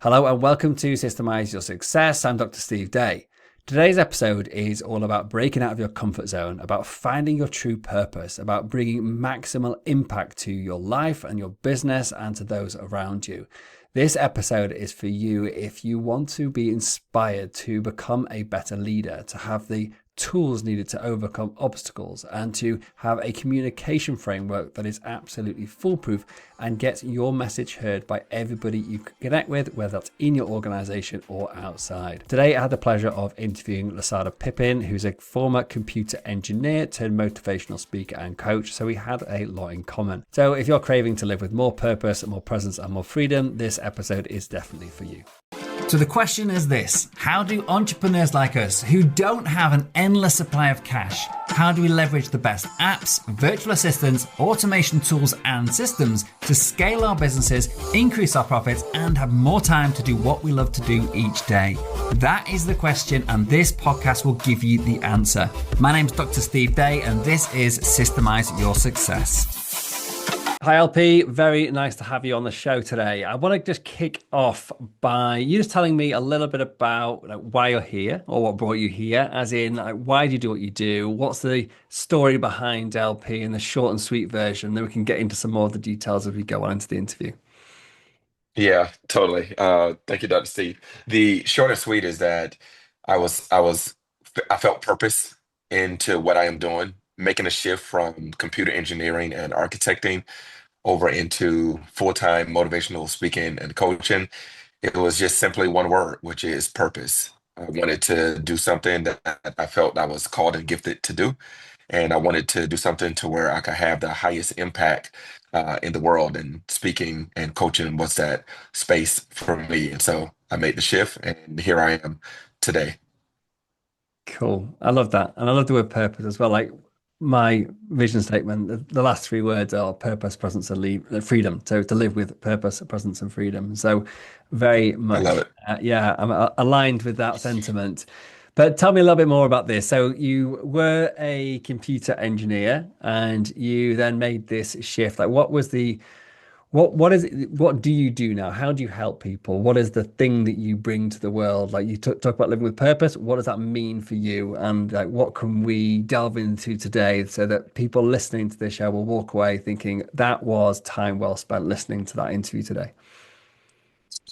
Hello and welcome to Systemize Your Success. I'm Dr. Steve Day. Today's episode is all about breaking out of your comfort zone, about finding your true purpose, about bringing maximal impact to your life and your business and to those around you. This episode is for you if you want to be inspired to become a better leader, to have the tools needed to overcome obstacles, and to have a communication framework that is absolutely foolproof and gets your message heard by everybody you can connect with, whether that's in your organization or outside. Today, I had the pleasure of interviewing Lasada Pippen, who's a former computer engineer turned motivational speaker and coach. So we had a lot in common. So if you're craving to live with more purpose, more presence, and more freedom, this episode is definitely for you. So the question is this: how do entrepreneurs like us, who don't have an endless supply of cash, how do we leverage the best apps, virtual assistants, automation tools, and systems to scale our businesses, increase our profits, and have more time to do what we love to do each day? That is the question, and this podcast will give you the answer. My name's Dr. Steve Day, and this is Systemize Your Success. Hi LP, very nice to have you on the show today. I want to just kick off by you just telling me a little bit about why you're here, or what brought you here, as in why do you do what you do? What's the story behind LP in the short and sweet version? Then we can get into some more of the details as we go on into the interview. Yeah, totally. Thank you, Dr. Steve. The short and sweet is that I felt purpose into what I am doing, making a shift from computer engineering and architecting over into full-time motivational speaking and coaching. It was just simply one word, which is purpose. I wanted to do something that I felt I was called and gifted to do, and I wanted to do something to where I could have the highest impact in the world. And speaking and coaching was that space for me. And so I made the shift, and here I am today. Cool. I love that. And I love the word purpose as well. Like my vision statement, the last three words are purpose, presence, and freedom. So to live with purpose, presence, and freedom. So very I love much, it. yeah, I'm aligned with that sentiment. But tell me a little bit more about this. So you were a computer engineer and you then made this shift. Like what was the what is it, what do you do now? How do you help people? What is the thing that you bring to the world? Like you talk about living with purpose. What does that mean for you? And like what can we delve into today so that people listening to this show will walk away thinking that was time well spent listening to that interview today?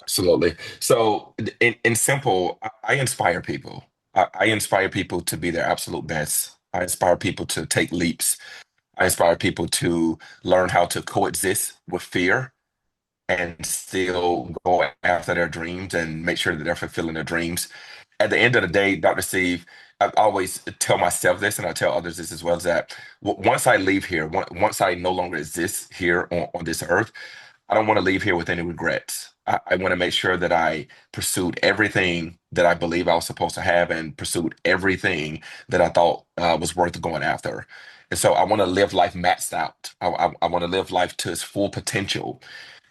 Absolutely. So, in simple, I inspire people. I inspire people to be their absolute best. I inspire people to take leaps. I inspire people to learn how to coexist with fear and still go after their dreams and make sure that they're fulfilling their dreams. At the end of the day, Dr. Steve, I always tell myself this, and I tell others this as well, is that once I leave here, once I no longer exist here on this earth, I don't want to leave here with any regrets. I want to make sure that I pursued everything that I believe I was supposed to have and pursued everything that I thought was worth going after. And so I want to live life maxed out. I want to live life to its full potential.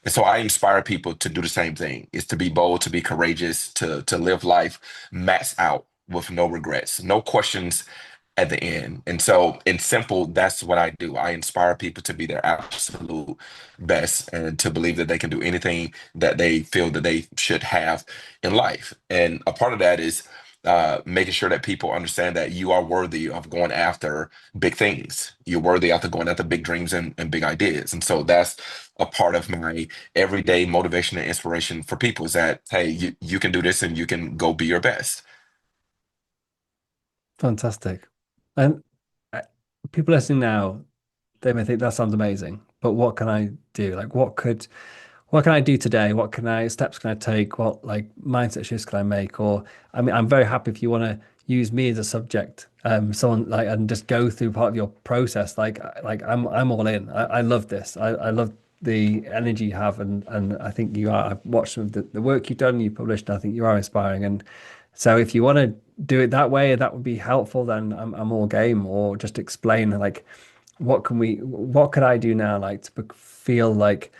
And so I inspire people to do the same thing, is to be bold, to be courageous, to live life maxed out with no regrets, no questions at the end. And so, in simple, that's what I do. I inspire people to be their absolute best and to believe that they can do anything that they feel that they should have in life. And a part of that is making sure that people understand that you are worthy of going after big things. You're worthy after going after big dreams and big ideas. And so that's a part of my everyday motivation and inspiration for people is that, hey, you can do this and you can go be your best. Fantastic. And uh, people listening now, they may think that sounds amazing, but what can I do? Like what can I do today? What can I steps can I take? What like mindset shifts can I make? Or I mean, I'm very happy if you want to use me as a subject, someone like and just go through part of your process. Like I'm all in. I love this. I love the energy you have, and I think you are. I've watched some of the work you've done, you published. And I think you are inspiring. And so if you want to do it that way, that would be helpful. Then I'm all game. Or just explain like what could I do now, like to feel like,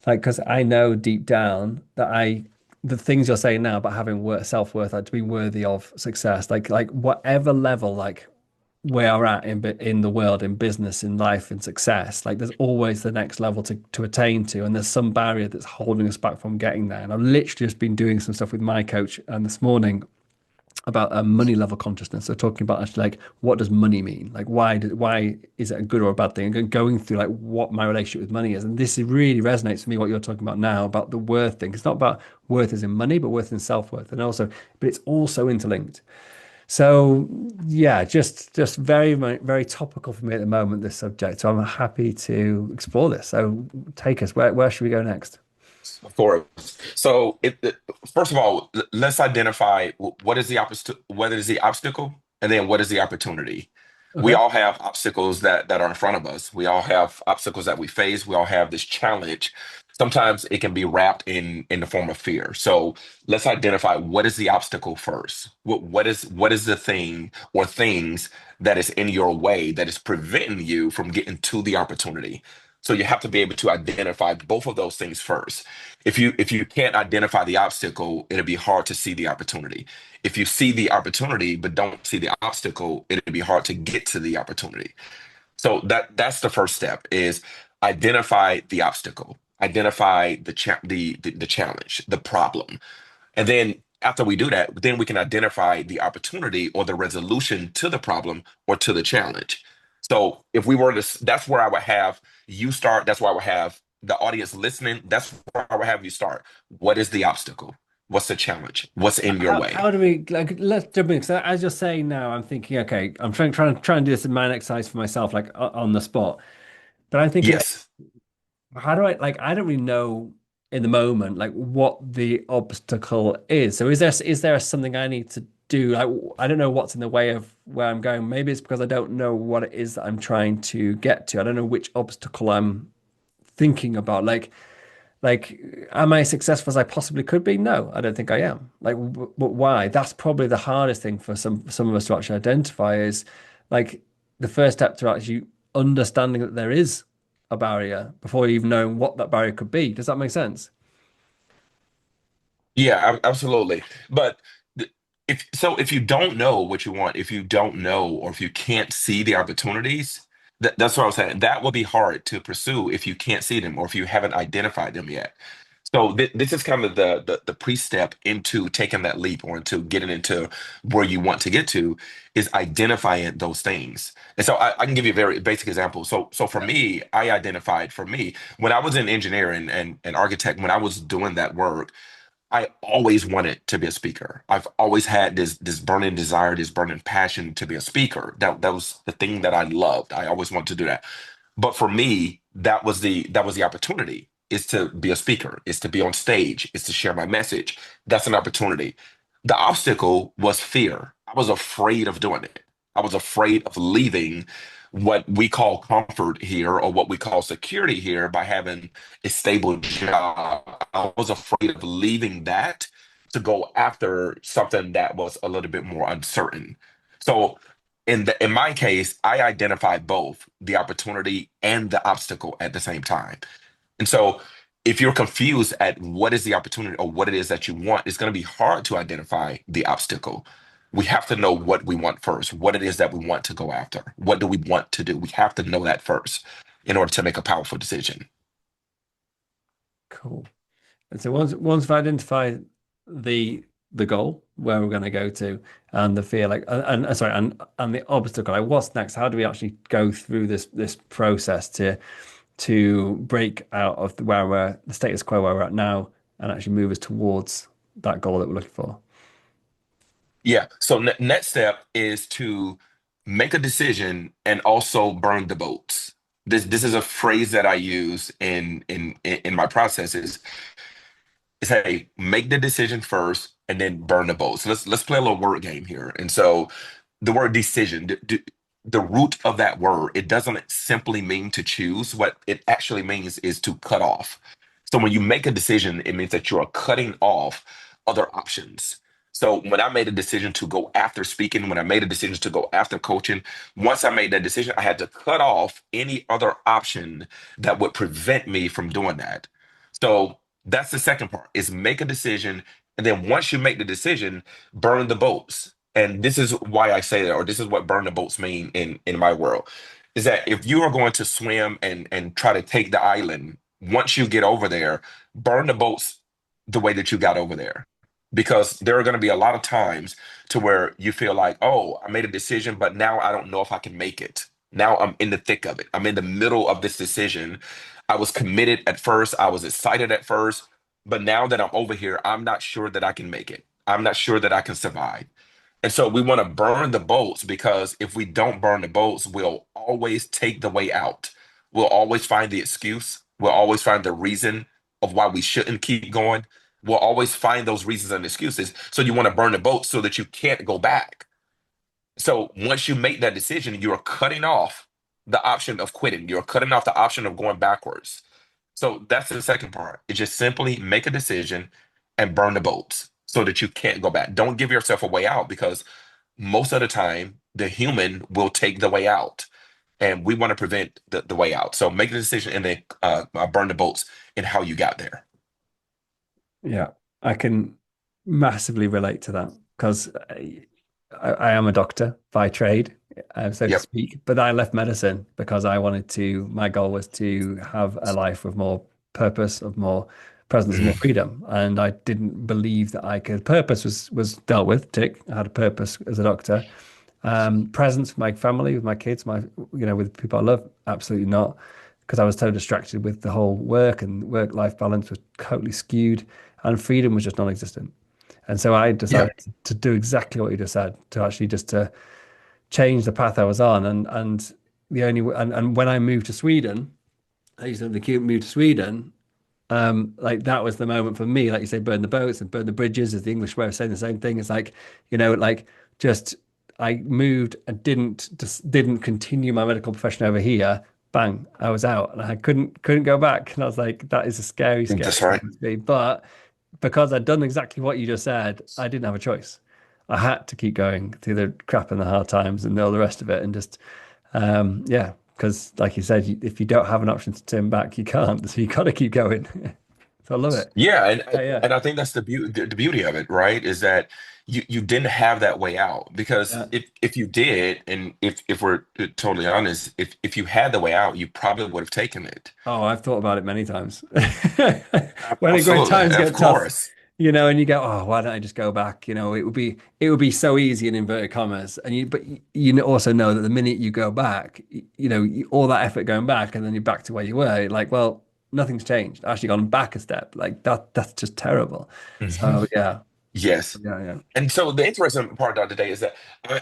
because I know deep down that the things you're saying now about having self-worth, like to be worthy of success, like whatever level, like where we're at in the world, in business, in life, in success, like there's always the next level to attain to, and there's some barrier that's holding us back from getting there. And I've literally just been doing some stuff with my coach and this morning about a money level consciousness. So talking about actually like what does money mean? Like why is it a good or a bad thing? And going through like what my relationship with money is. And this really resonates with me what you're talking about now about the worth thing. It's not about worth as in money, but worth in self-worth. And also, but it's also interlinked. So yeah, just very very topical for me at the moment, this subject. So I'm happy to explore this. So take us, where should we go next? Of course. So, first of all, let's identify what is the opposite, what is the obstacle, and then what is the opportunity. We Okay. all have obstacles that are in front of us. We all have obstacles that we face. We all have this challenge. Sometimes it can be wrapped in the form of fear. So let's identify what is the obstacle first. What is the thing or things that is in your way that is preventing you from getting to the opportunity. So you have to be able to identify both of those things first. If you can't identify the obstacle, it'll be hard to see the opportunity. If you see the opportunity but don't see the obstacle, it'll be hard to get to the opportunity. So that's the first step is identify the obstacle, identify the challenge, the problem. And then after we do that, then we can identify the opportunity or the resolution to the problem or to the challenge. So if we were to, that's where I would have you start. That's where I would have the audience listening. That's where I would have you start. What is the obstacle? What's the challenge? What's in your way? How do we like let's jump in? So as you're saying now, I'm thinking, okay, I'm trying to do this in mind exercise for myself, like on the spot. But I'm thinking, like, Yes. how do I don't really know in the moment like what the obstacle is. So is there something I need to do? Like I don't know what's in the way of where I'm going. Maybe it's because I don't know what it is that I'm trying to get to. I don't know which obstacle I'm thinking about. Like, am I as successful as I possibly could be? No, I don't think I am. Like, but why? That's probably the hardest thing for some of us to actually identify is like the first step to actually understanding that there is a barrier before you even knowing what that barrier could be. Does that make sense? Yeah, absolutely. But if you don't know what you want, if you don't know or if you can't see the opportunities, that's what I'm saying. That will be hard to pursue if you can't see them or if you haven't identified them yet. So this is kind of the pre-step into taking that leap or into getting into where you want to get to is identifying those things. And so I can give you a very basic example. So for Yeah. me, I identified for me when I was in engineering and architect, when I was doing that work. I always wanted to be a speaker. I've always had this burning desire, this burning passion to be a speaker. That was the thing that I loved. I always wanted to do that. But for me, that was the opportunity is to be a speaker, is to be on stage, is to share my message. That's an opportunity. The obstacle was fear. I was afraid of doing it. I was afraid of leaving what we call comfort here or what we call security here by having a stable job. I was afraid of leaving that to go after something that was a little bit more uncertain. So in my case, I identify both the opportunity and the obstacle at the same time. And so if you're confused at what is the opportunity or what it is that you want, it's going to be hard to identify the obstacle. We have to know what we want first, what it is that we want to go after. What do we want to do? We have to know that first in order to make a powerful decision. Cool. And so once I've identified the the goal where we're going to go to and the fear like sorry and the obstacle, like what's next? How do we actually go through this process to break out of where we're the status quo where we're at now and actually move us towards that goal that we're looking for? Yeah. So next step is to make a decision and also burn the boats. This is a phrase that I use in my processes is hey, make the decision first and then burn the boat. So let's play a little word game here. And so the word decision, the root of that word, it doesn't simply mean to choose. What it actually means is to cut off. So when you make a decision, it means that you are cutting off other options. So when I made a decision to go after speaking, when I made a decision to go after coaching, once I made that decision, I had to cut off any other option that would prevent me from doing that. So that's the second part is make a decision. And then once you make the decision, burn the boats. And this is why I say that, or this is what burn the boats mean in my world, is that if you are going to swim and try to take the island, once you get over there, burn the boats the way that you got over there. Because there are going to be a lot of times to where you feel like, oh, I made a decision, but now I don't know if I can make it. Now I'm in the thick of it. I'm in the middle of this decision. I was committed at first. I was excited at first, but now that I'm over here, I'm not sure that I can make it. I'm not sure that I can survive. And so we want to burn the boats because if we don't burn the boats, we'll always take the way out. We'll always find the excuse. We'll always find the reason of why we shouldn't keep going. We'll always find those reasons and excuses. So you want to burn the boat so that you can't go back. So once you make that decision, you're cutting off the option of quitting. You're cutting off the option of going backwards. So that's the second part. It's just simply make a decision and burn the boats so that you can't go back. Don't give yourself a way out because most of the time the human will take the way out and we want to prevent the way out. So make the decision and then burn the boats in how you got there. Yeah, I can massively relate to that because I am a doctor by trade, so to Yep. speak. But I left medicine because I wanted to, my goal was to have a life with more purpose, of more presence, more Mhm. freedom. And I didn't believe that I could. Purpose was dealt with, tick. I had a purpose as a doctor. Presence with my family, with my kids, with people I love, absolutely not. Because I was so distracted with the whole work and work-life balance was totally skewed, and freedom was just non-existent. And so I Yeah. decided to do exactly what you just said, to actually just to change the path I was on. And the only and when I moved to Sweden, I used to move to Sweden. Like that was the moment for me, like you say, burn the boats and burn the bridges is the English way of saying the same thing. It's like, like just I moved and didn't continue my medical profession over here. Bang, I was out and I couldn't go back. And I was like, that is a scary, That's scary right. moment to be. But because I'd done exactly what you just said, I didn't have a choice. I had to keep going through the crap and the hard times and all the rest of it, and just yeah, because like you said, if you don't have an option to turn back, you can't. So you got to keep going. So I love it. Yeah, Yeah, yeah, and I think that's the beauty of it, right? Is that you didn't have that way out because yeah. if you did, and if we're totally honest, if you had the way out, you probably would have taken it. Oh, I've thought about it many times. When Absolutely, times of get tough, course. and you go, oh, why don't I just go back? It would be so easy in inverted commas, but you also know that the minute you go back, all that effort going back, and then you're back to where you were. Like, well, nothing's changed. I've actually gone back a step. Like that's just terrible. Mhm. So yeah, Yes. yeah, yeah, And so the interesting part of today is that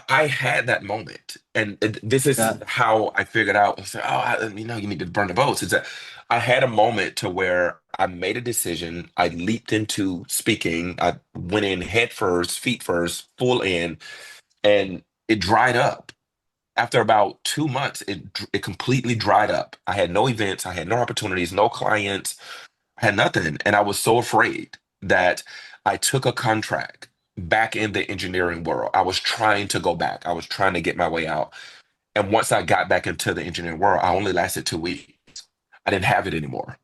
I had that moment, and this is yeah. how I figured out. I said, "Oh, you need to burn the boats." Is that I had a moment to where I made a decision. I leaped into speaking. I went in head first, feet first, full in, and it dried up. After about 2 months, it completely dried up. I had no events, I had no opportunities, no clients, I had nothing. And I was so afraid that I took a contract back in the engineering world. I was trying to go back. I was trying to get my way out. And once I got back into the engineering world, I only lasted 2 weeks. I didn't have it anymore.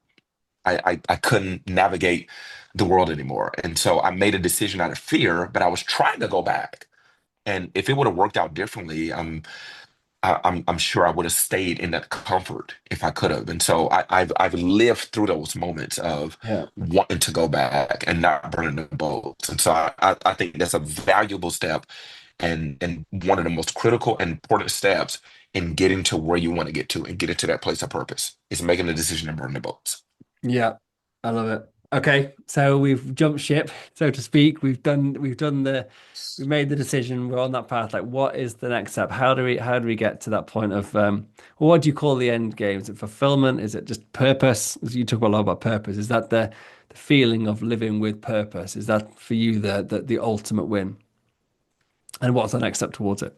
I couldn't navigate the world anymore. And so I made a decision out of fear, but I was trying to go back. And if it would have worked out differently, I'm sure I would have stayed in that comfort if I could have. And so I've lived through those moments of Yeah. wanting to go back and not burning the boats. And so I think that's a valuable step and one of the most critical and important steps in getting to where you want to get to and getting to that place of purpose is making the decision to burn the boats. Yeah, I love it. Okay, so we've jumped ship, so to speak. We made the decision. We're on that path. Like, what is the next step? How do we get to that point of well, what do you call the end game? Is it fulfillment? Is it just purpose? You talk a lot about purpose. Is that the feeling of living with purpose? Is that for you the ultimate win? And what's the next step towards it?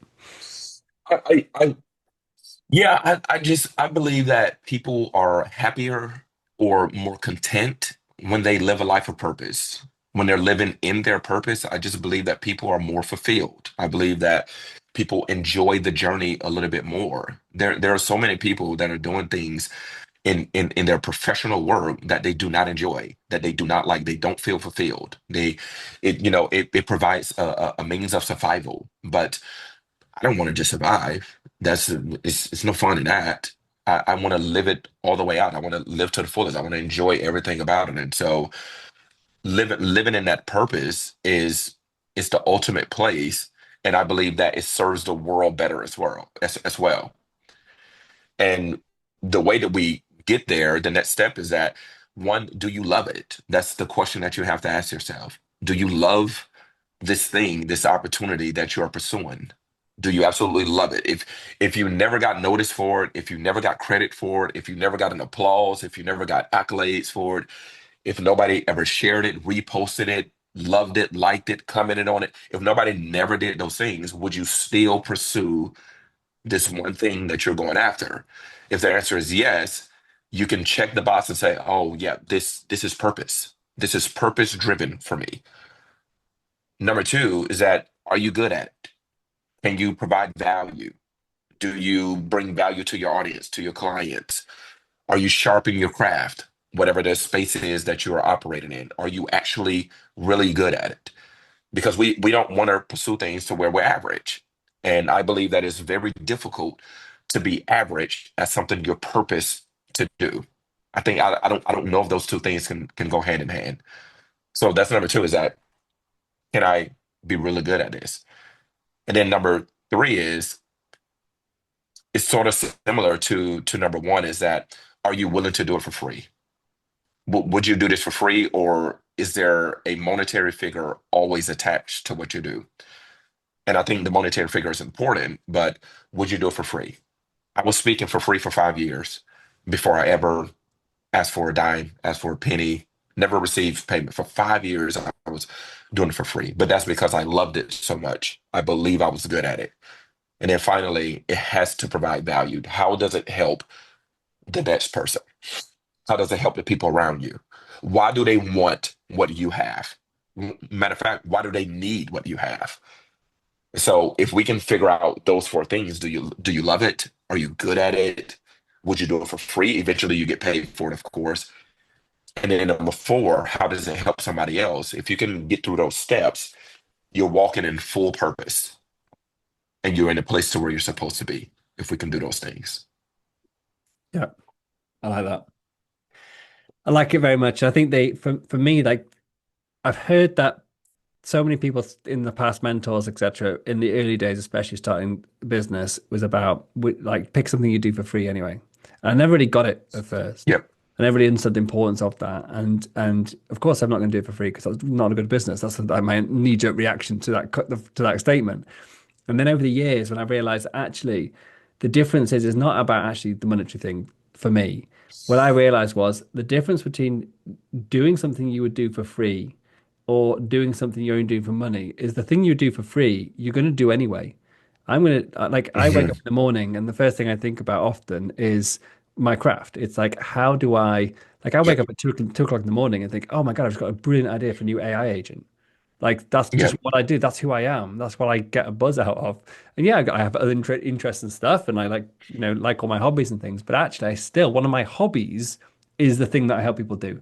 I Yeah, I believe that people are happier or more content when they live a life of purpose. When they're living in their purpose, I just believe that people are more fulfilled. I believe that people enjoy the journey a little bit more. There are so many people that are doing things in their professional work that they do not enjoy, that they do not like, they don't feel fulfilled. It provides a means of survival, but I don't want to just survive. It's no fun in that. I want to live it all the way out. I want to live to the fullest. I want to enjoy everything about it. And so living in that purpose is the ultimate place. And I believe that it serves the world better as well. And the way that we get there, the next step is that one, do you love it? That's the question that you have to ask yourself. Do you love this thing, this opportunity that you are pursuing? Do you absolutely love it? If you never got noticed for it, if you never got credit for it, if you never got an applause, if you never got accolades for it, if nobody ever shared it, reposted it, loved it, liked it, commented on it, if nobody never did those things, would you still pursue this one thing that you're going after? If the answer is yes, you can check the box and say, "Oh yeah, this is purpose. This is purpose driven for me." Number two is that, are you good at it? Can you provide value? Do you bring value to your audience, to your clients? Are you sharpening your craft? Whatever the space is that you are operating in, are you actually really good at it? Because we don't want to pursue things to where we're average. And I believe that it's very difficult to be average at something your purpose to do. I don't know if those two things can go hand in hand. So that's number two, is that, can I be really good at this? And then number three is, it's sort of similar to number one, is that, are you willing to do it for free? Would you do this for free, or is there a monetary figure always attached to what you do? And I think the monetary figure is important, but would you do it for free? I was speaking for free for 5 years before I ever asked for a dime, asked for a penny, never received payment. For 5 years, I was doing it for free. But that's because I loved it so much. I believe I was good at it. And then finally, it has to provide value. How does it help the next person? How does it help the people around you? Why do they want what you have? Matter of fact, why do they need what you have? So if we can figure out those four things, do you love it? Are you good at it? Would you do it for free? Eventually you get paid for it, of course. And then number four, how does it help somebody else? If you can get through those steps, you're walking in full purpose and you're in a place to where you're supposed to be, if we can do those things. Yeah, I like that. I like it very much. I think for me, like I've heard that so many people in the past, mentors, etc., in the early days, especially starting business, was about like pick something you do for free anyway. And I never really got it at first. Yep. I never really understood the importance of that. And of course, I'm not going to do it for free because that's not a good business. That's like my knee-jerk reaction to that statement. And then over the years, when I realized actually the difference is not about actually the monetary thing for me. What I realized was the difference between doing something you would do for free or doing something you're only doing for money is the thing you do for free, you're going to do anyway. I'm going to, like, I wake Hmm. up in the morning and the first thing I think about often is my craft. It's like, how do I wake Yep. up at 2 o'clock in the morning and think, oh my God, I've just got a brilliant idea for a new AI agent. Like that's just Yep. what I do. That's who I am. That's what I get a buzz out of. And yeah, I have other interests and stuff, and I like like all my hobbies and things. But actually, I still one of my hobbies is the thing that I help people do,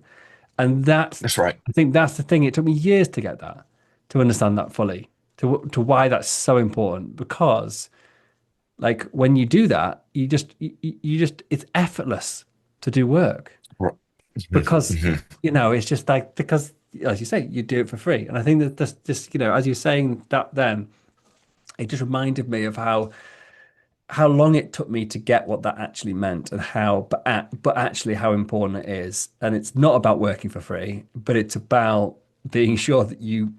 and That's right. I think that's the thing. It took me years to get that, to understand that fully, to why that's so important. Because like when you do that, you just it's effortless to do work Right. because Hmm. it's just like because as you say you do it for free and I think that this just as you're saying that then it just reminded me of how long it took me to get what that actually meant and how but actually how important it is, and it's not about working for free, but it's about being sure that you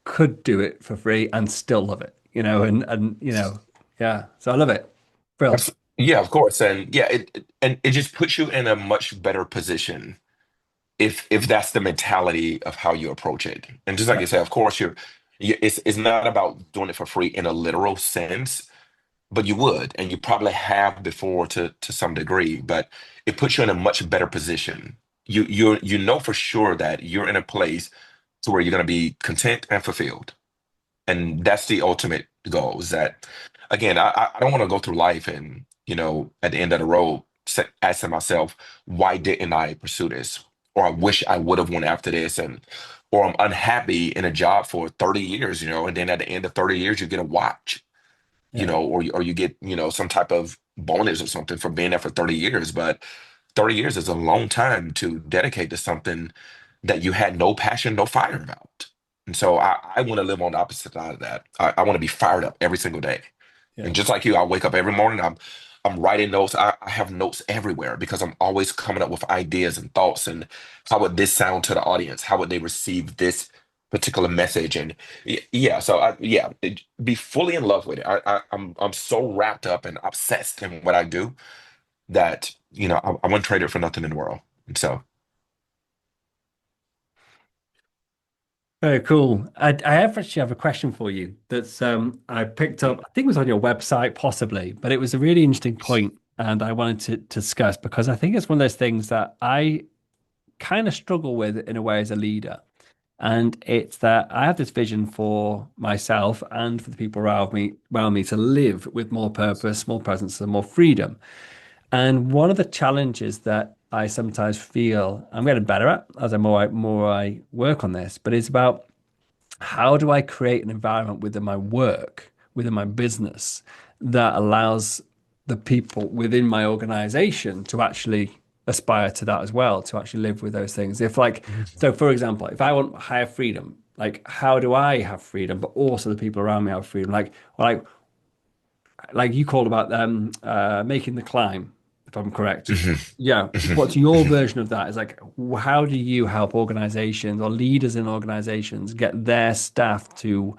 could do it for free and still love it, and yeah, so I love it. Brill. Yeah, of course. And yeah, and it just puts you in a much better position if that's the mentality of how you approach it. And just like Yeah. you said, of course, it's not about doing it for free in a literal sense, but you would, and you probably have before to some degree, but it puts you in a much better position. You know for sure that you're in a place to where you're going to be content and fulfilled. And that's the ultimate goal, is that, again, I don't want to go through life and, at the end of the road asking myself, why didn't I pursue this? Or I wish I would have went after this, and or I'm unhappy in a job for 30 years, and then at the end of 30 years, you get a watch, Yeah. or you get, some type of bonus or something for being there for 30 years. But 30 years is a long time to dedicate to something that you had no passion, no fire about. And so I want to live on the opposite side of that. I want to be fired up every single day. Yeah. And just like you, I wake up every morning, I'm writing notes. I have notes everywhere because I'm always coming up with ideas and thoughts, and how would this sound to the audience? How would they receive this particular message? And yeah, so be fully in love with it. I'm so wrapped up and obsessed in what I do that I wouldn't trade it for nothing in the world. And so Very cool. Actually have a question for you that's I picked up, I think it was on your website possibly, but it was a really interesting point and I wanted to discuss because I think it's one of those things that I kind of struggle with in a way as a leader. And it's that I have this vision for myself and for the people around me to live with more purpose, more presence, and more freedom. And one of the challenges that I sometimes feel I'm getting better at as more I work on this, but it's about how do I create an environment within my work, within my business, that allows the people within my organization to actually aspire to that as well, to actually live with those things. If like, so for example, if I want higher freedom, like how do I have freedom, but also the people around me have freedom? Like you called about making the climb, if I'm correct. mhm, Yeah. mhm. What's your version of that? Is like, how do you help organizations or leaders in organizations get their staff to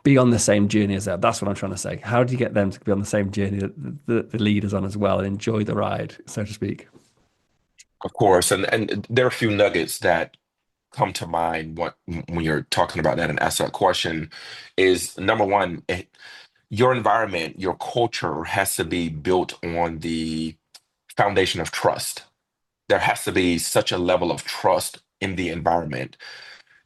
be on the same journey as them? That's what I'm trying to say. How do you get them to be on the same journey that the leaders on as well and enjoy the ride, so to speak? Of course, and there are a few nuggets that come to mind when you're talking about that and ask that question. Is number one, your environment, your culture has to be built on the foundation of trust. There has to be such a level of trust in the environment.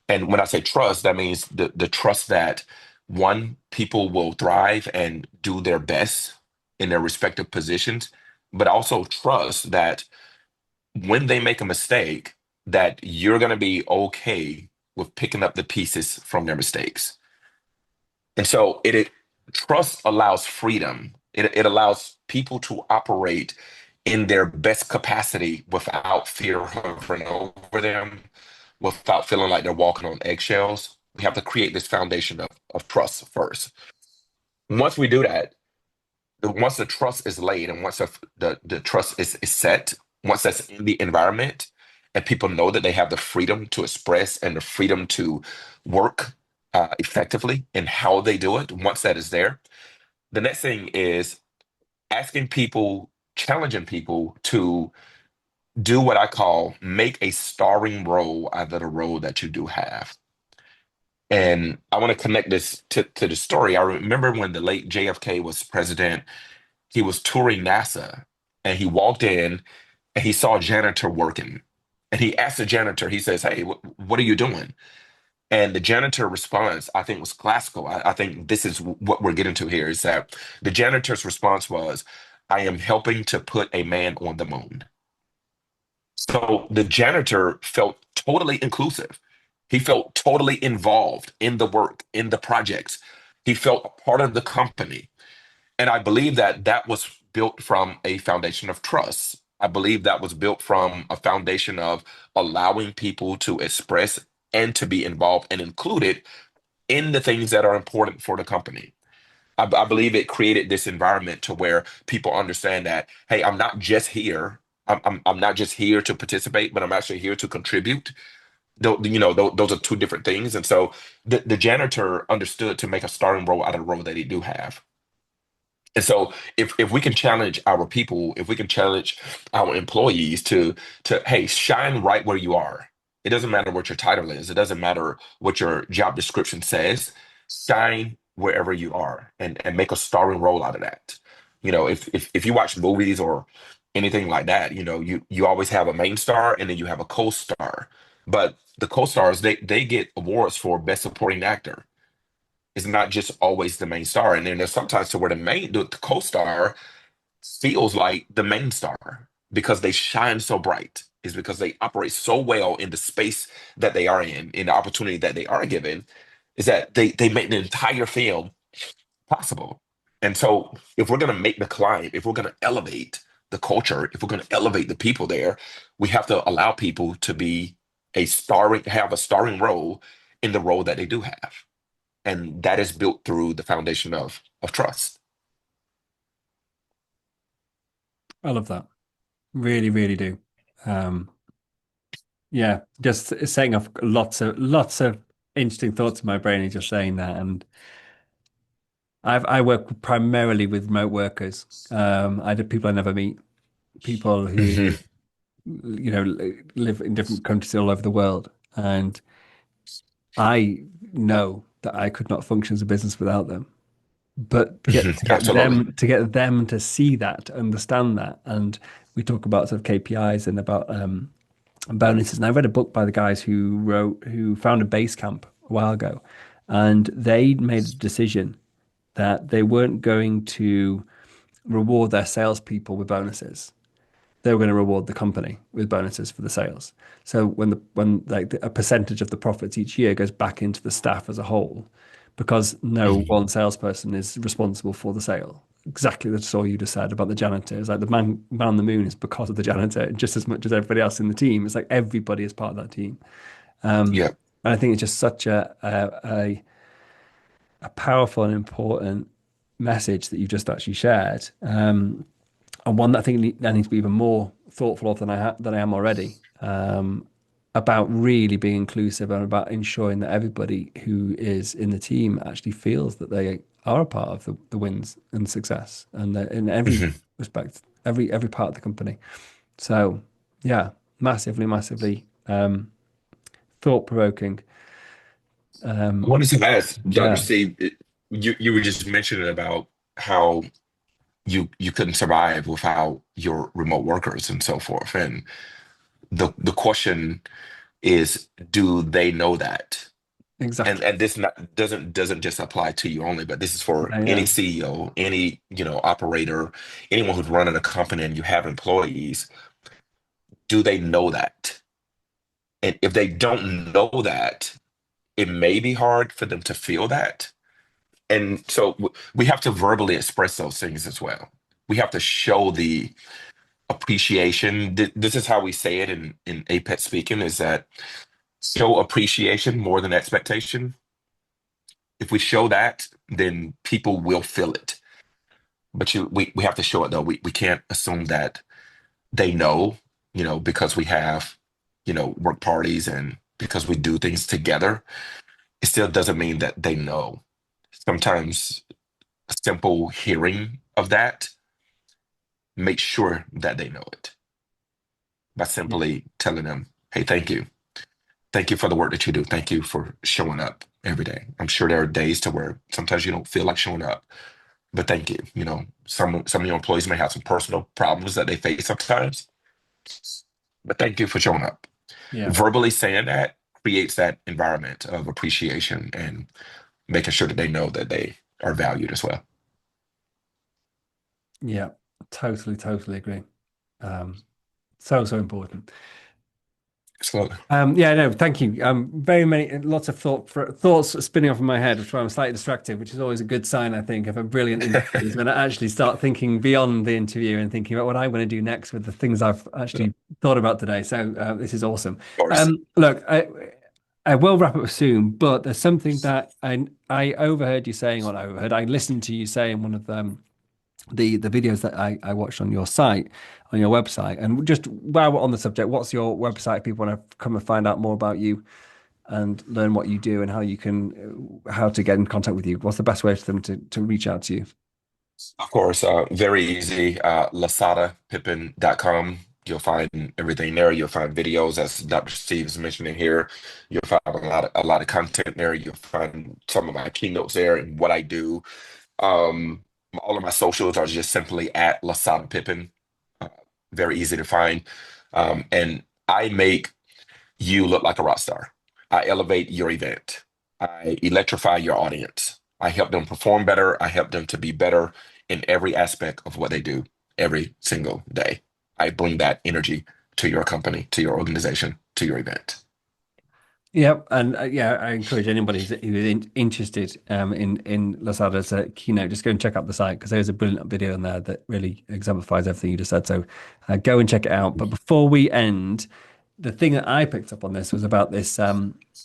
And when I say trust, that means the trust that one, people will thrive and do their best in their respective positions, but also trust that when they make a mistake, that you're going to be okay with picking up the pieces from their mistakes. And so trust allows freedom. It allows people to operate in their best capacity without fear hovering over them, without feeling like they're walking on eggshells. We have to create this foundation of trust first. Once we do that, once the trust is laid and once the trust is set, once that's in the environment, and people know that they have the freedom to express and the freedom to work effectively in how they do it, once that is there, the next thing is asking people, challenging people to do what I call make a starring role out of the role that you do have. And I want to connect this to the story. I remember when the late JFK was president, he was touring NASA and he walked in and he saw a janitor working. And he asked the janitor, he says, "Hey, what are you doing?" And the janitor response, I think, was classical. I think this is what we're getting to here is that the janitor's response was, "I am helping to put a man on the moon." So the janitor felt totally inclusive. He felt totally involved in the work, in the projects. He felt a part of the company. And I believe that that was built from a foundation of trust. I believe that was built from a foundation of allowing people to express and to be involved and included in the things that are important for the company. I believe it created this environment to where people understand that, hey, I'm not just here. I'm not just here to participate, but I'm actually here to contribute. Those are two different things. And so the janitor understood to make a starting role out of the role that he do have. And so if we can challenge our people, if we can challenge our employees to hey, shine right where you are. It doesn't matter what your title is. It doesn't matter what your job description says. Shine wherever you are and make a starring role out of that. If you watch movies or anything like that, you always have a main star and then you have a co-star. But the co-stars, they get awards for best supporting actor. It's not just always the main star. And then there's sometimes to where the co-star feels like the main star because they shine so bright, is because they operate so well in the space that they are in the opportunity that they are given, is that they make the entire film possible. And so if we're going to make the climb, if we're going to elevate the culture, if we're going to elevate the people there, we have to allow people to be have a starring role in the role that they do have. And that is built through the foundation of trust. I love that. Really, really do. Um, yeah, just setting off lots of interesting thoughts in my brain and just saying that. And I work primarily with remote workers. I do people I never meet, people who, Mhm. live in different countries all over the world. And I know that I could not function as a business without them. But get Mhm. to get Absolutely. them to see that, to understand that, and we talk about sort of KPIs and about bonuses. And I read a book by the guys who founded Basecamp a while ago, and they made a decision that they weren't going to reward their salespeople with bonuses. They were going to reward the company with bonuses for the sales. So when like a percentage of the profits each year goes back into the staff as a whole, because no Mhm. one salesperson is responsible for the sale. Exactly the story you just said about the janitor. It's like the man on the moon is because of the janitor, just as much as everybody else in the team. It's like everybody is part of that team. Yeah. And I think it's just such a powerful and important message that you've just actually shared. And one that I think I need to be even more thoughtful of than I am already, about really being inclusive and about ensuring that everybody who is in the team actually feels that they are a part of the wins and success, and that in every Mhm. respect, every part of the company. So, yeah, massively, massively thought provoking. I Um, wanted to ask, Dr. yeah, Steve, you were just mentioning about how you couldn't survive without your remote workers and so forth. And the question is, do they know that? And exactly. this doesn't just apply to you only, but this is for Yeah, any yeah, CEO, any operator, anyone who's running a company and you have employees. Do they know that? And if they don't know that, it may be hard for them to feel that. And so we have to verbally express those things as well. We have to show the appreciation. This is how we say it in Apex speaking, is that show appreciation more than expectation. If we show that, then people will feel it. But we have to show it though. We can't assume that they know, because we have, work parties and because we do things together, it still doesn't mean that they know. Sometimes a simple hearing of that makes sure that they know it by yeah, simply telling them, hey, thank you. Thank you for the work that you do. Thank you for showing up every day. I'm sure there are days to where sometimes you don't feel like showing up, but thank you. Some of your employees may have some personal problems that they face sometimes, but thank you for showing up. yeah, Verbally saying that creates that environment of appreciation and making sure that they know that they are valued as well. yeah. Totally, totally agree. So, so important. So, Yeah, no, thank you. Very many, lots of thoughts spinning off in my head, which I'm slightly distracted, which is always a good sign, I think, of a brilliant interview. Is when I actually start thinking beyond the interview and thinking about what I want to do next with the things I've of actually thought about today. So this is awesome. course. Look, I will wrap up soon, but there's something that I overheard you saying, or not overheard, I listened to you say in one of the videos that I watched on your site, on your website. And just while we're on the subject, what's your website? If people want to come and find out more about you and learn what you do and how to get in contact with you. What's the best way for them to reach out to you? Of course, very easy. LasadaPippen.com. You'll find everything there. You'll find videos, as Dr. Steve is mentioning here. You'll find a lot of content there. You'll find some of my keynotes there and what I do. Um, all of my socials are just simply at Lasada Pippen. Uh, very easy to find. And I make you look like a rock star. I elevate your event. I electrify your audience. I help them perform better. I help them to be better in every aspect of what they do. every single day. I bring that energy to your company, to your organization, to your event. Yep, and yeah, I encourage anybody who's interested in Lasada's keynote, just go and check out the site because there's a brilliant video in there that really exemplifies everything you just said. So go and check it out. But before we end, the thing that I picked up on this was about this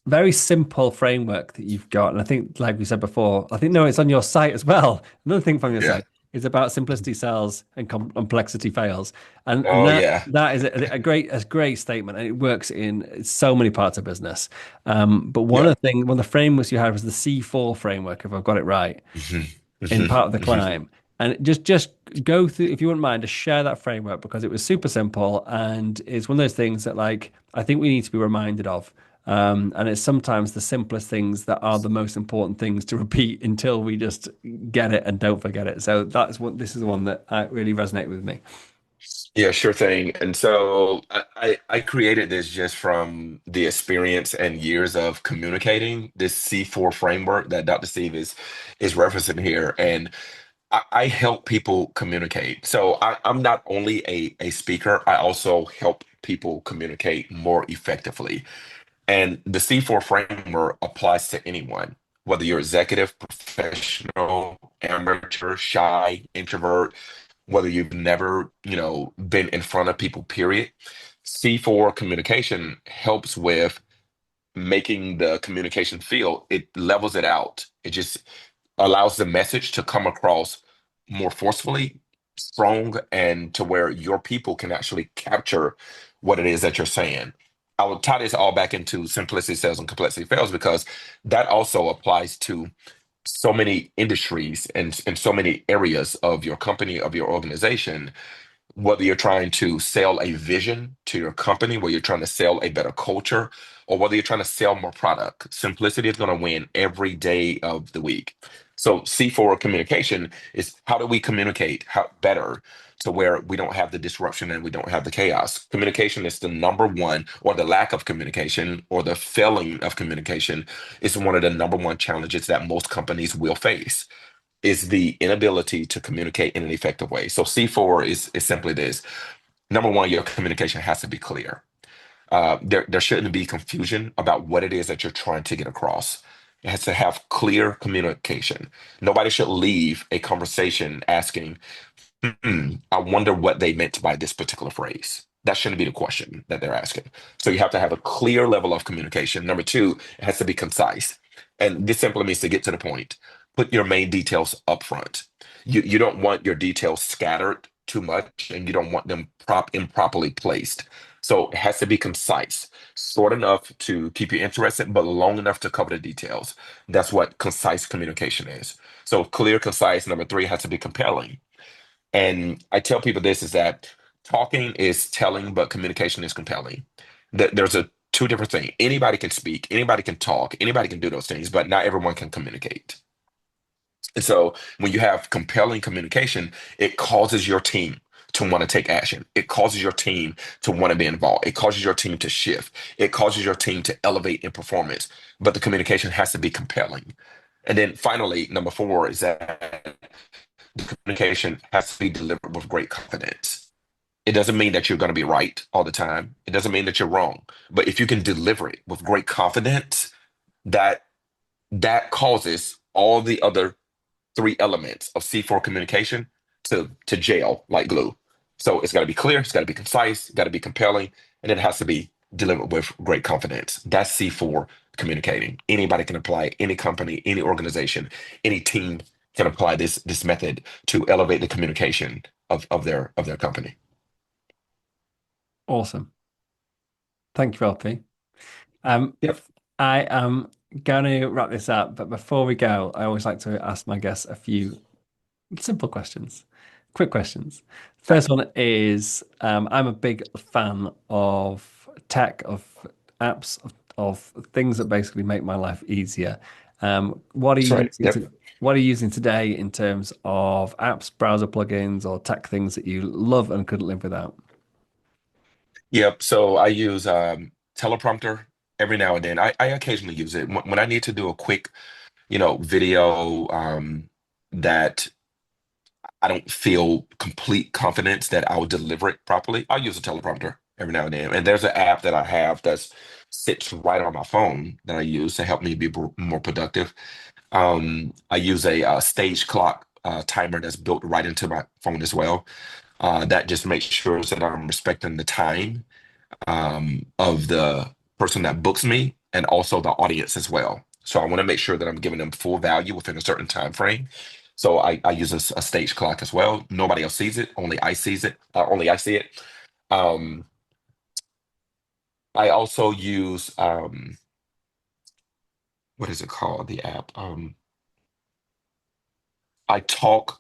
very simple framework that you've got, and I think, like we said before, I think no, it's on your site as well. Another thing from your Yeah. site is about simplicity sells and complexity fails, and Oh that yeah. that is a great statement, and it works in so many parts of business. But one Yeah. of the thing, one of the frameworks you had was the C4 framework, if I've got it right, Hmm. in Hmm. part of the Hmm. climb. And just go through, if you wouldn't mind, to share that framework because it was super simple and it's one of those things that like I think we need to be reminded of. And it's sometimes the simplest things that are the most important things to repeat until we just get it and don't forget it. So that's what this is the one that really resonated with me. Yeah, sure thing. And so I created this just from the experience and years of communicating this C4 framework that Dr. Steve is referencing here. And I help people communicate. So I'm not only a speaker, I also help people communicate more effectively. And the C4 framework applies to anyone, whether you're executive, professional, amateur, shy, introvert, whether you've never, been in front of people, period. C4 communication helps with making the communication feel, it levels it out. It just allows the message to come across more forcefully, strong, and to where your people can actually capture what it is that you're saying. I will tie this all back into simplicity sales and complexity fails because that also applies to so many industries and so many areas of your company, of your organization, whether you're trying to sell a vision to your company, whether you're trying to sell a better culture, or whether you're trying to sell more product, simplicity is going to win every day of the week. So C4 communication is how do we communicate how better to where we don't have the disruption and we don't have the chaos. Communication is the number one, or the lack of communication, or the failing of communication is one of the number one challenges that most companies will face is the inability to communicate in an effective way. So C4 is simply this. Number one, your communication has to be clear. There shouldn't be confusion about what it is that you're trying to get across. It has to have clear communication. Nobody should leave a conversation asking, I wonder what they meant by this particular phrase. That shouldn't be the question that they're asking. So you have to have a clear level of communication. Number two, it has to be concise. And this simply means to get to the point. Put your main details up front. You don't want your details scattered too much and you don't want them improperly placed. So it has to be concise, short enough to keep you interested, but long enough to cover the details. That's what concise communication is. So clear, concise. Number three has to be compelling. And I tell people this is that talking is telling, but communication is compelling. There's a two different things. Anybody can speak, anybody can talk, anybody can do those things, but not everyone can communicate. And so when you have compelling communication, it causes your team to want to take action. It causes your team to want to be involved. It causes your team to shift. It causes your team to elevate in performance. But the communication has to be compelling. And then finally, number four is that the communication has to be delivered with great confidence. It doesn't mean that you're going to be right all the time. It doesn't mean that you're wrong. But if you can deliver it with great confidence, that that causes all the other three elements of C4 communication to jail like glue. So it's got to be clear, it's got to be concise, it's got to be compelling, and it has to be delivered with great confidence. That's C4 communicating. Anybody can apply it, any company, any organization, any team can apply this method to elevate the communication of their company. Awesome. Thank you, LP. Yep. I am going to wrap this up, but before we go, I always like to ask my guests a few simple questions, quick questions. First one is I'm a big fan of tech, of apps, of things that basically make my life easier. What are That's you right. using Yep. to, what are you using today in terms of apps, browser plugins, or tech things that you love and couldn't live without? Yep. So I use teleprompter every now and then. I occasionally use it when I need to do a quick, video that I don't feel complete confidence that I'll deliver it properly, I'll use a teleprompter every now and then. And there's an app that I have that sits right on my phone that I use to help me be more productive. I use a stage clock timer that's built right into my phone as well. That just makes sure that I'm respecting the time of the person that books me and also the audience as well. So I want to make sure that I'm giving them full value within a certain time frame. So I use a stage clock as well. Nobody else sees it. Only I sees it. Only I see it. Um, I also use what is it called? The app. I talk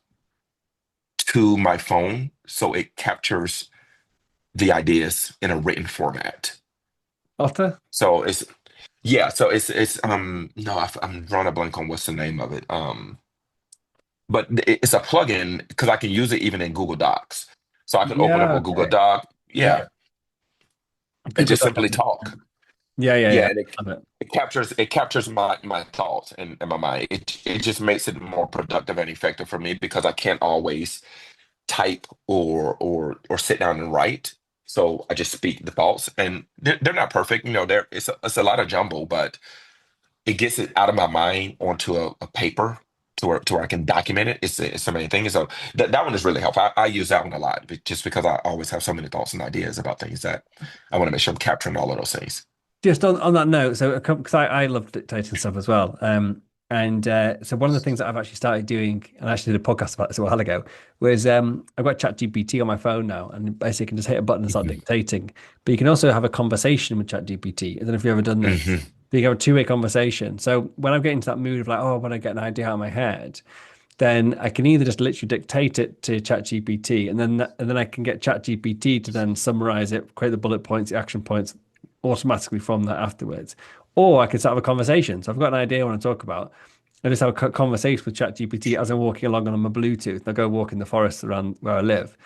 to my phone so it captures the ideas in a written format. Otter? So it's no, I'm drawing a blank on what's the name of it. But it's a plugin because I can use it even in Google Docs. So I can open up Yeah, a Google okay. Doc, Yeah. yeah, and Google just Doc. simply talk. Yeah, yeah, Yeah, yeah. and Love it. it captures my thoughts and my mind. It just makes it more productive and effective for me because I can't always type or sit down and write. So I just speak the thoughts, and they're not perfect. It's a lot of jumble, but it gets it out of my mind onto a paper to where I can document it. It's the main thing. So that one is really helpful. I use that one a lot just because I always have so many thoughts and ideas about things that I want to make sure I'm capturing all of those things. Just on that note, so because I love dictating stuff as well. And so one of the things that I've actually started doing, and I actually did a podcast about this a while ago, was I've got ChatGPT on my phone now, and basically you can just hit a button and start Hmm. dictating. But you can also have a conversation with ChatGPT. I don't know if you've ever done this. Hmm. But you can have a two-way conversation. So when I'm getting to that mood of like, oh, when I get an idea out of my head, then I can either just literally dictate it to ChatGPT, and then I can get ChatGPT to then summarize it, create the bullet points, the action points automatically from that afterwards. Or I can start have a conversation. So I've got an idea I want to talk about. I just have a conversation with ChatGPT as I'm walking along on my Bluetooth. I go walk in the forest around where I live,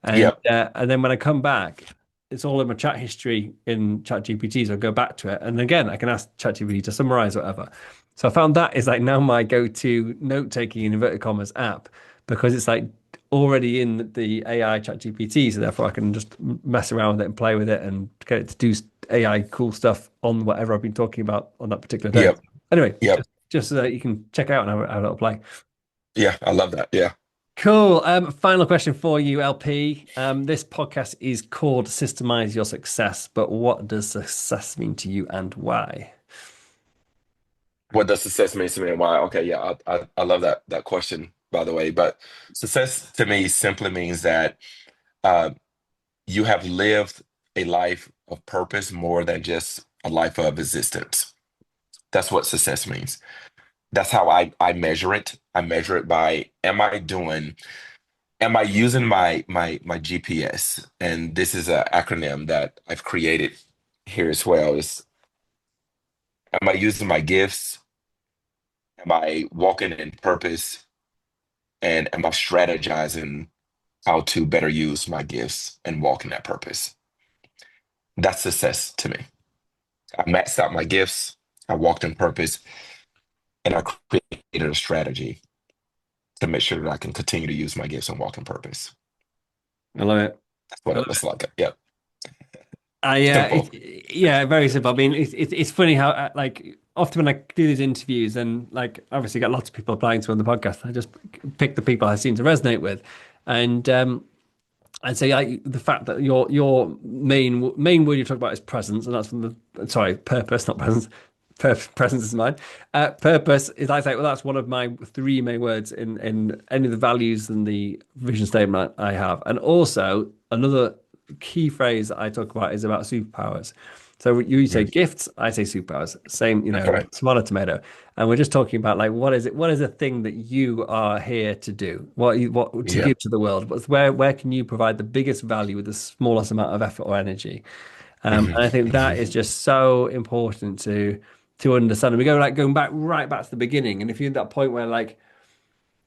Yep. and then when I come back, it's all in my chat history in ChatGPT. So I go back to it, and again I can ask ChatGPT to summarize whatever. So I found that is like now my go-to note-taking in inverted commas app because it's like already in the AI ChatGPT. So therefore I can just mess around with it and play with it and get it to do AI cool stuff on whatever I've been talking about on that particular day. Yep. Anyway, Yep. just so that you can check out and have a little play. Yeah. I love that. Yeah. Cool. Final question for you, LP. This podcast is called Systemize Your Success, but what does success mean to you and why? What does success mean to me and why? Okay. Yeah. I love that question, by the way. But success to me simply means that uh, you have lived a life of purpose more than just a life of existence. That's what success means. That's how I measure it. I measure it by am I using my GPS? And this is an acronym that I've created here as well. Is am I using my gifts? Am I walking in purpose? And am I strategizing how to better use my gifts and walk in that purpose? That's success to me. I maxed out my gifts, I walked in purpose, and I created a strategy to make sure that I can continue to use my gifts and walk in purpose. I love it. That's what I it love looks it. like. Yep. It, Simple. yeah, very simple. I mean, it's funny how like often when I do these interviews and like obviously get lots of people applying to on the podcast, I just pick the people I seem to resonate with, and I'd say like the fact that your main word you talk about is presence, and that's from the sorry purpose, not presence. Presence is mine. Purpose is I say well that's one of my three main words in any of the values and the vision statement I have, and also another key phrase that I talk about is about superpowers. So you say Mhm. gifts, I say superpowers. Same, That's right. tomato, tomato. And we're just talking about like what is it? What is a thing that you are here to do? What to Yeah. give to the world? But where can you provide the biggest value with the smallest amount of effort or energy? Hmm. And I think that Hmm. is just so important to understand. And we go like going back right back to the beginning. And if you're at that point where like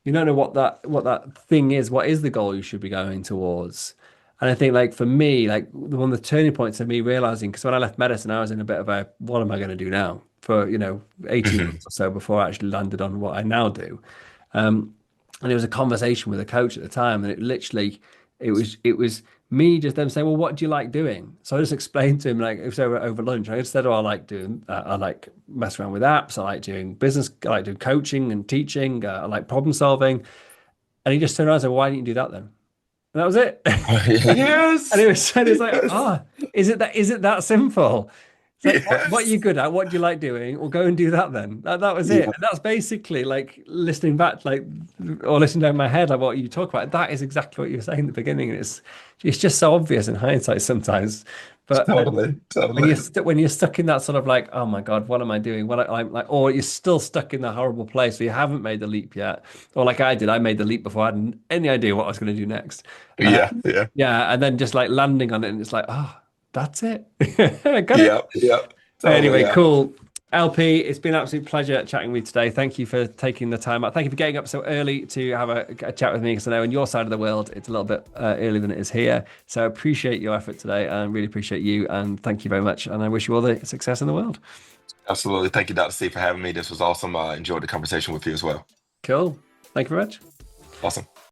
you don't know what that thing is, what is the goal you should be going towards? And I think like for me, like one of the turning points of me realizing, because when I left medicine, I was in a bit of a what am I going to do now for 18 Hmm. months or so before I actually landed on what I now do. And it was a conversation with a coach at the time, and it was me just them saying, well, what do you like doing? So I just explained to him, like, it was over lunch. I said, oh, I like doing I like messing around with apps, I like doing business, I like doing coaching and teaching, I like problem solving. And he just turned around and said, well, why didn't you do that then? And that was it. And Yes. it was like, Yes. is it that simple? It's like, what are you Yes. good at? What do you like doing? Well, go and do that then. That was it. Yeah. And that's basically like listening back, like, or listening down my head, like what you talk about. That is exactly what you were saying in the beginning. And it's just so obvious in hindsight sometimes. But Totally. when Totally. when you're stuck in that sort of like, oh my God, what am I doing? I'm like, or you're still stuck in that horrible place where you haven't made the leap yet. Or like I did, I made the leap before I had any idea what I was going to do next. Uh, Yeah. Yeah. yeah, and then just like landing on it, and it's like, oh, that's it. I got it. Yep. Yep. Totally. Anyway, Yeah. cool. LP, it's been an absolute pleasure chatting with you today. Thank you for taking the time out. Thank you for getting up so early to have a chat with me, because I know on your side of the world it's a little bit earlier than it is here. So I appreciate your effort today and really appreciate you. And thank you very much. And I wish you all the success in the world. Absolutely. Thank you, Dr. Steve, for having me. This was awesome. I enjoyed the conversation with you as well. Cool. Thank you very much. Awesome.